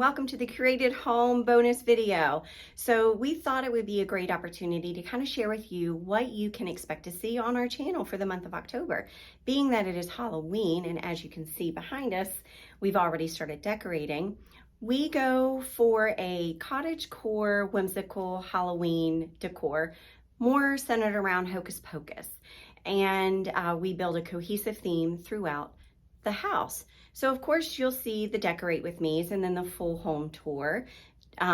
welcome to the Curated Home bonus video. So we thought it would be a great opportunity to kind of share with you what you can expect to see on our channel for the month of October. Being that it is Halloween, and as you can see behind us, we've already started decorating. We go for a cottagecore whimsical Halloween decor, more centered around hocus pocus. And we build a cohesive theme throughout the house. So of course you'll see the decorate with me's and then the full home tour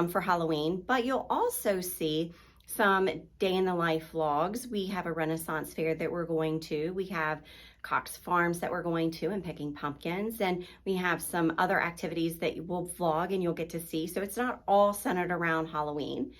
for Halloween, but you'll also see some day in the life vlogs. We have a Renaissance fair that we're going to. We have Cox Farms that we're going to and picking pumpkins, and we have some other activities that we'll vlog and you'll get to see. So it's not all centered around Halloween.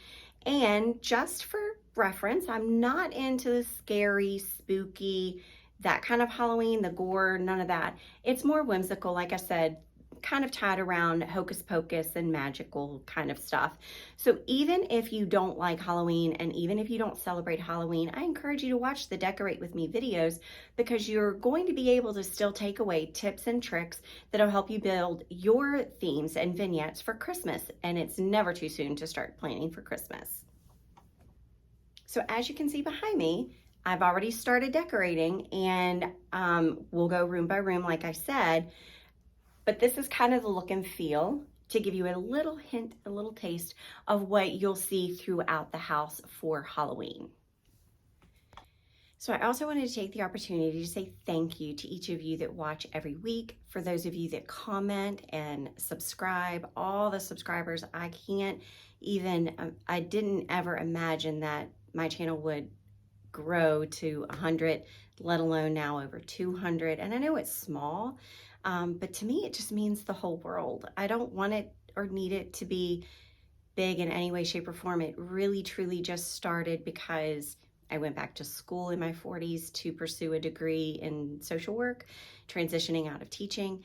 And just for reference, I'm not into the scary, spooky, that kind of Halloween, the gore, none of that. It's more whimsical, like I said, kind of tied around hocus pocus and magical kind of stuff. So even if you don't like Halloween and even if you don't celebrate Halloween, I encourage you to watch the Decorate With Me videos because you're going to be able to still take away tips and tricks that'll help you build your themes and vignettes for Christmas. And it's never too soon to start planning for Christmas. So as you can see behind me, I've already started decorating, and we'll go room by room like I said, but this is kind of the look and feel to give you a little hint, a little taste of what you'll see throughout the house for Halloween. So I also wanted to take the opportunity to say thank you to each of you that watch every week, for those of you that comment and subscribe, all the subscribers. I can't even, I didn't ever imagine that my channel would grow to 100, let alone now over 200. And I know it's small, but to me, it just means the whole world. I don't want it or need it to be big in any way, shape, or form. It really, truly just started because I went back to school in my 40s to pursue a degree in social work, transitioning out of teaching.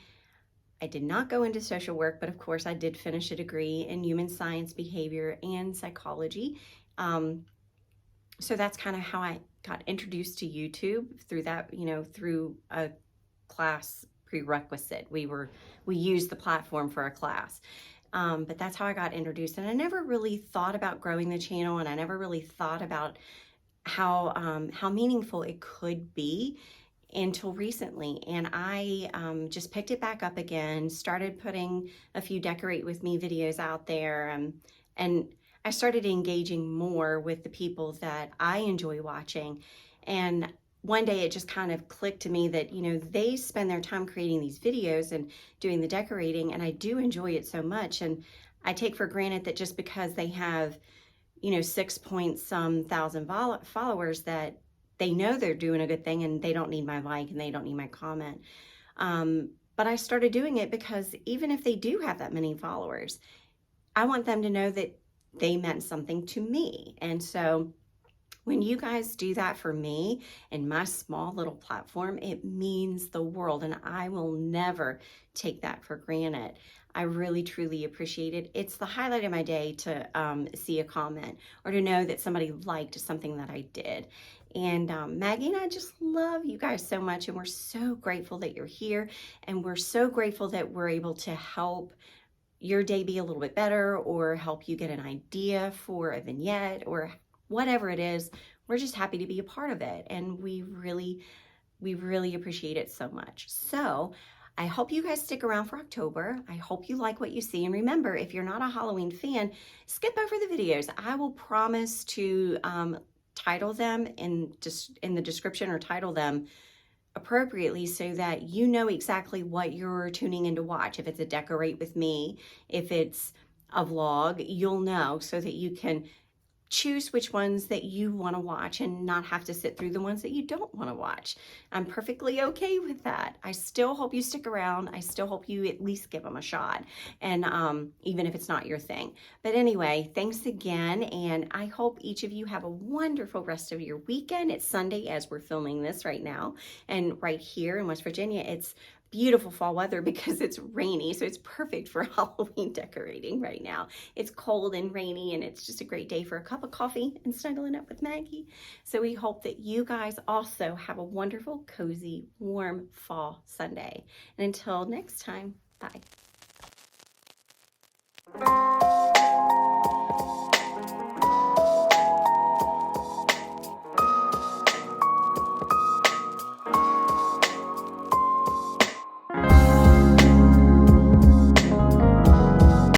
I did not go into social work, but of course I did finish a degree in human science, behavior, and psychology. So that's kind of how I got introduced to YouTube, through that, through a class prerequisite. We used the platform for a class. But that's how I got introduced. And I never really thought about growing the channel, and I never really thought about how meaningful it could be until recently. And I just picked it back up again, started putting a few Decorate With Me videos out there, and I started engaging more with the people that I enjoy watching. And one day it just kind of clicked to me that, they spend their time creating these videos and doing the decorating, and I do enjoy it so much. And I take for granted that just because they have, 6-point-some thousand followers, that they know they're doing a good thing and they don't need my like and they don't need my comment. But I started doing it because even if they do have that many followers, I want them to know that they meant something to me. And so when you guys do that for me and my small little platform, it means the world, and I will never take that for granted. I really, truly appreciate it. It's the highlight of my day to see a comment or to know that somebody liked something that I did. And Maggie and I just love you guys so much, and we're so grateful that you're here, and we're so grateful that we're able to help your day be a little bit better, or help you get an idea for a vignette, or whatever it is. We're just happy to be a part of it, and we really appreciate it so much. So I hope you guys stick around for October. I hope you like what you see, and remember, if you're not a Halloween fan, skip over the videos. I will promise to title them in the description, or title them appropriately so that you know exactly what you're tuning in to watch. If it's a Decorate With Me, if it's a vlog, you'll know, so that you can choose which ones that you want to watch and not have to sit through the ones that you don't want to watch. I'm perfectly okay with that. I still hope you stick around. I still hope you at least give them a shot, and even if it's not your thing. But anyway, thanks again, and I hope each of you have a wonderful rest of your weekend. It's Sunday as we're filming this right now, and right here in West Virginia, it's beautiful fall weather because it's rainy, so it's perfect for Halloween decorating right now. It's cold and rainy, and it's just a great day for a cup of coffee and snuggling up with Maggie. So we hope that you guys also have a wonderful, cozy, warm fall Sunday. And until next time, bye. you.